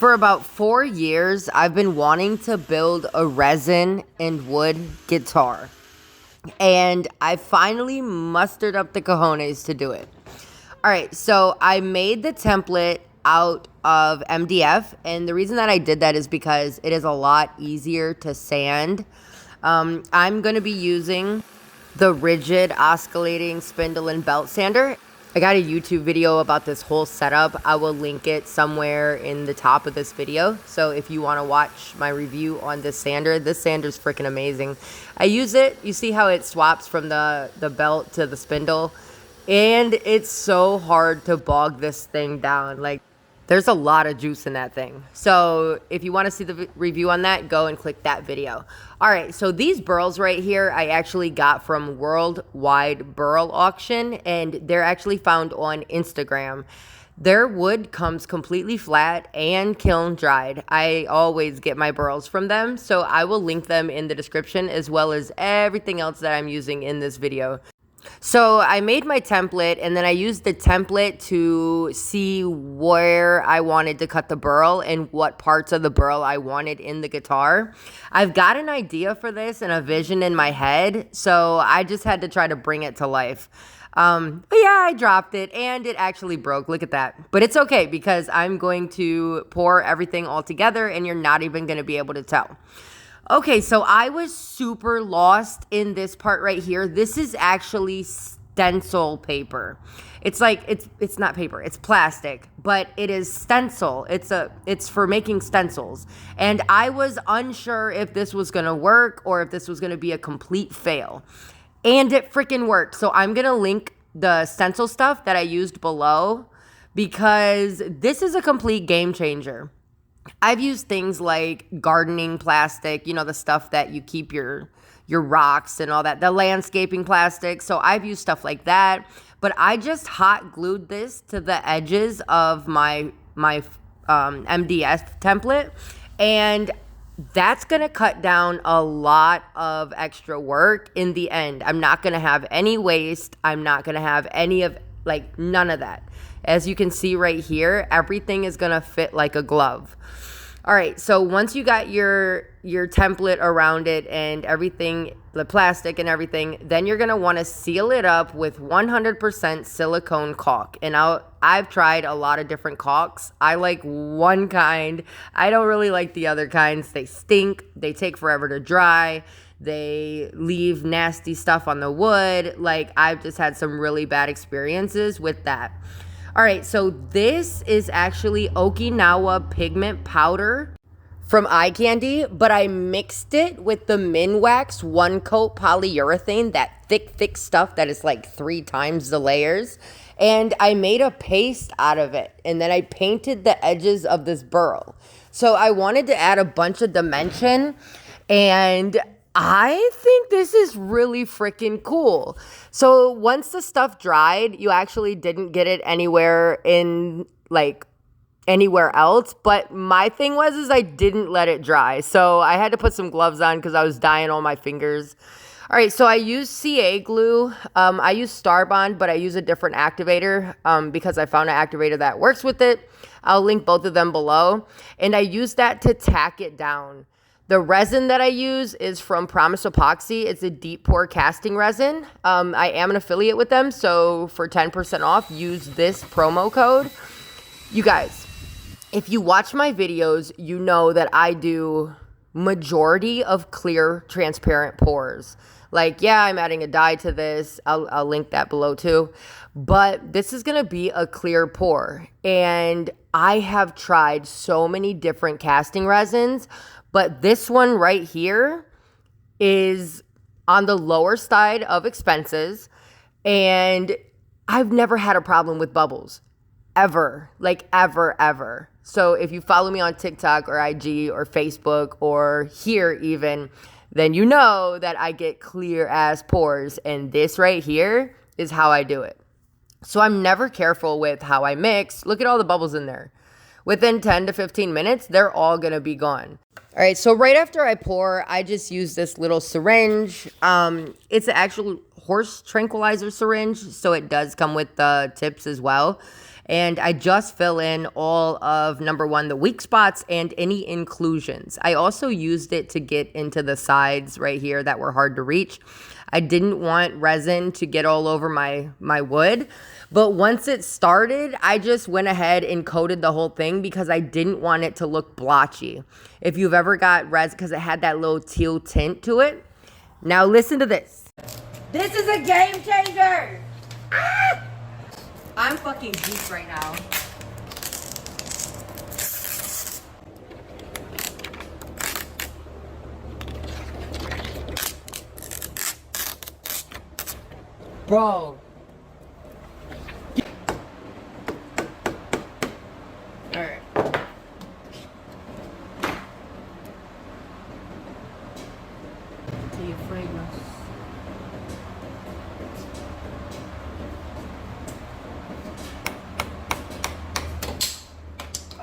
For about 4 years, I've been wanting to build a resin and wood guitar. And I finally mustered up the cojones to do it. All right, so I made the template out of MDF. And the reason that I did that is because it is a lot easier to sand. I'm going to be using the Ridgid Oscillating Spindle and Belt Sander. I got a YouTube video about this whole setup. I will link it somewhere in the top of this video. So if you want to watch my review on this sander's freaking amazing. I use it. You see how it swaps from the belt to the spindle? And it's so hard to bog this thing down. Like, there's a lot of juice in that thing. So if you want to see the review on that, go and click that video. All right, so these burls right here, I actually got from Worldwide Burl Auction, and they're actually found on Instagram. Their wood comes completely flat and kiln dried. I always get my burls from them, so I will link them in the description as well as everything else that I'm using in this video. So I made my template, and then I used the template to see where I wanted to cut the burl and what parts of the burl I wanted in the guitar. I've got an idea for this and a vision in my head, so I just had to try to bring it to life. But yeah, I dropped it and it actually broke. Look at that. But it's okay because I'm going to pour everything all together and you're not even going to be able to tell. Okay, so I was super lost in this part right here. This is actually stencil paper. It's like, it's not paper, it's plastic, but it is stencil. It's for making stencils. And I was unsure if this was gonna work or if this was gonna be a complete fail. And it freaking worked. So I'm gonna link the stencil stuff that I used below because this is a complete game changer. I've used things like gardening plastic, you know, the stuff that you keep your rocks and all that, the landscaping plastic. So I've used stuff like that, but I just hot glued this to the edges of my MDF template, and that's going to cut down a lot of extra work in the end. I'm not going to have any waste. I'm not going to have any of, like, none of that. As you can see right here, everything is going to fit like a glove. All right, so once you got your template around it and everything, the plastic and everything, then you're going to want to seal it up with 100% silicone caulk. And I've tried a lot of different caulks. I like one kind. I don't really like the other kinds. They stink. They take forever to dry. They leave nasty stuff on the wood. Like, I've just had some really bad experiences with that. All right, so this is actually Okinawa pigment powder from Eye Candy, but I mixed it with the Minwax one coat polyurethane, that thick stuff that is like 3 times the layers. And I made a paste out of it, and then I painted the edges of this burl. So I wanted to add a bunch of dimension, and I think this is really freaking cool. So once the stuff dried, you actually didn't get it anywhere else. But my thing was I didn't let it dry. So I had to put some gloves on because I was dying on my fingers. All right, so I use CA glue. I use Starbond, but I use a different activator because I found an activator that works with it. I'll link both of them below. And I use that to tack it down. The resin that I use is from Promise Epoxy. It's a deep pour casting resin. I am an affiliate with them, so for 10% off, use this promo code. You guys, if you watch my videos, you know that I do majority of clear, transparent pours. Like, yeah, I'm adding a dye to this. I'll link that below too. But this is going to be a clear pour. And I have tried so many different casting resins, but this one right here is on the lower side of expenses, and I've never had a problem with bubbles, ever, like ever. So if you follow me on TikTok or IG or Facebook or here even, then you know that I get clear ass pours, and this right here is how I do it. So I'm never careful with how I mix. Look at all the bubbles in there. Within 10 to 15 minutes, they're all going to be gone. All right, so right after I pour, I just use this little syringe. It's an actual horse tranquilizer syringe, so it does come with the tips as well. And I just fill in all of, number one, the weak spots and any inclusions. I also used it to get into the sides right here that were hard to reach. I didn't want resin to get all over my wood. But once it started, I just went ahead and coated the whole thing because I didn't want it to look blotchy. If you've ever got resin, because it had that little teal tint to it. Now listen to this. This is a game changer. Ah! I'm fucking geeked right now. Bro. Alright. The fragrance.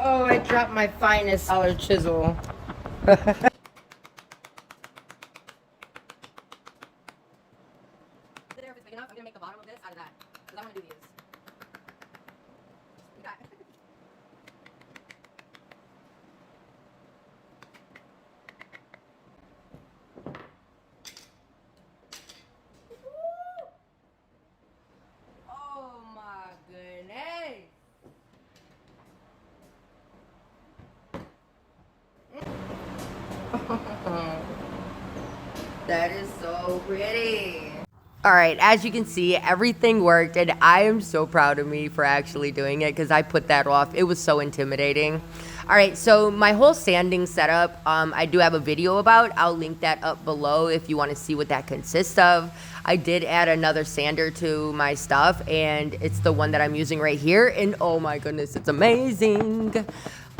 Oh, I dropped my finest dollar chisel. I'm gonna make the bottom of this out of that, because I want to do these. Oh my goodness. That is so pretty. All right, as you can see, everything worked, and I am so proud of me for actually doing it because I put that off. It was so intimidating. All right, so my whole sanding setup, I do have a video about. I'll link that up below if you want to see what that consists of. I did add another sander to my stuff, and it's the one that I'm using right here, and oh my goodness, it's amazing.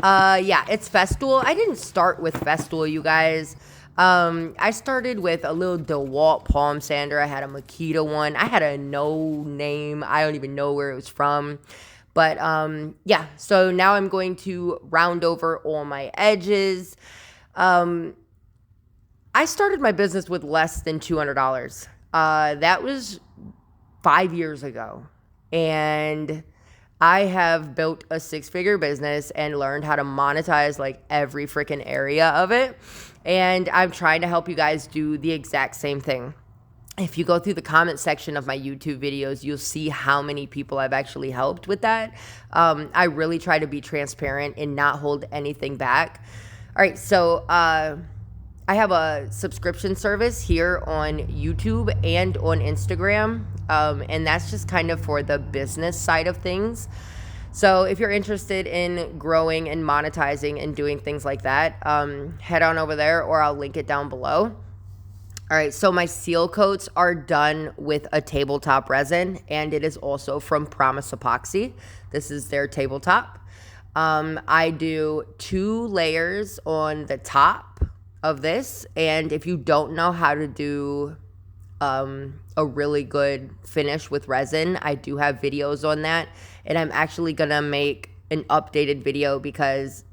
Yeah, it's FESTOOL. I didn't start with FESTOOL, you guys. I started with a little DeWalt palm sander. I had a Makita one. I had a no name. I don't even know where it was from. But, yeah, so now I'm going to round over all my edges. I started my business with less than $200. That was 5 years ago. And I have built a 6-figure business and learned how to monetize like every freaking area of it. And I'm trying to help you guys do the exact same thing. If you go through the comment section of my YouTube videos, you'll see how many people I've actually helped with that. I really try to be transparent and not hold anything back. All right, so I have a subscription service here on YouTube and on Instagram, and that's just kind of for the business side of things. So if you're interested in growing and monetizing and doing things like that, head on over there, or I'll link it down below. All right, so my seal coats are done with a tabletop resin, and it is also from Promise Epoxy. This is their tabletop. I do 2 layers on the top of this, and if you don't know how to do a really good finish with resin, I do have videos on that, and I'm actually gonna make an updated video because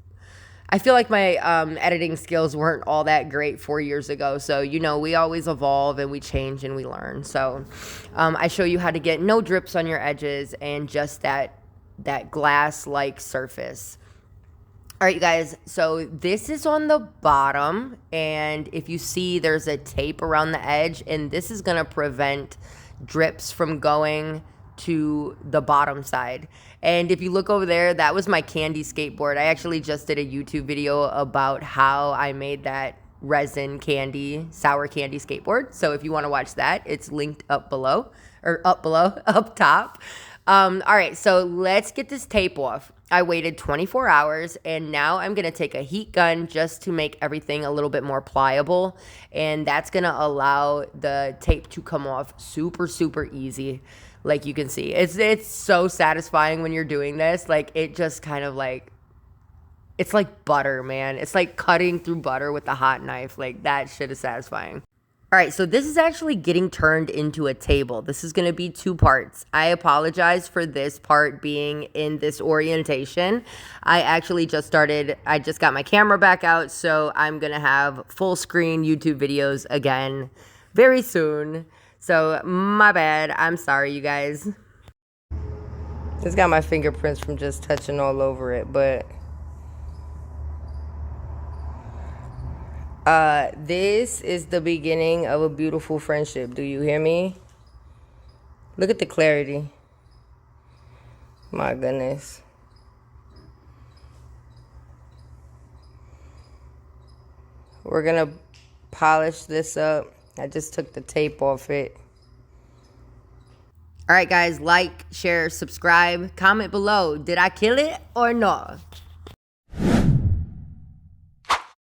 I feel like my editing skills weren't all that great 4 years ago. So, you know, we always evolve and we change and we learn. So I show you how to get no drips on your edges and just that glass-like surface. All right, you guys, so this is on the bottom, and if you see, there's a tape around the edge, and this is going to prevent drips from going to the bottom side. And if you look over there, that was my candy skateboard. I actually just did a YouTube video about how I made that resin candy, sour candy skateboard. So if you want to watch that, it's linked up below, or up top. All right, so let's get this tape off. I waited 24 hours, and now I'm going to take a heat gun just to make everything a little bit more pliable, and that's going to allow the tape to come off super, super easy, like you can see. It's so satisfying when you're doing this. Like, it just kind of like, it's like butter, man. It's like cutting through butter with a hot knife. Like, that shit is satisfying. All right, so this is actually getting turned into a table. This is going to be 2 parts. I apologize for this part being in this orientation. I actually just got my camera back out, so I'm going to have full screen YouTube videos again very soon. So my bad. I'm sorry, you guys. It's got my fingerprints from just touching all over it, but this is the beginning of a beautiful friendship. Do you hear me? Look at the clarity. My goodness. We're gonna polish this up. I just took the tape off it. All right, guys, like, share, subscribe, comment below. Did I kill it or not?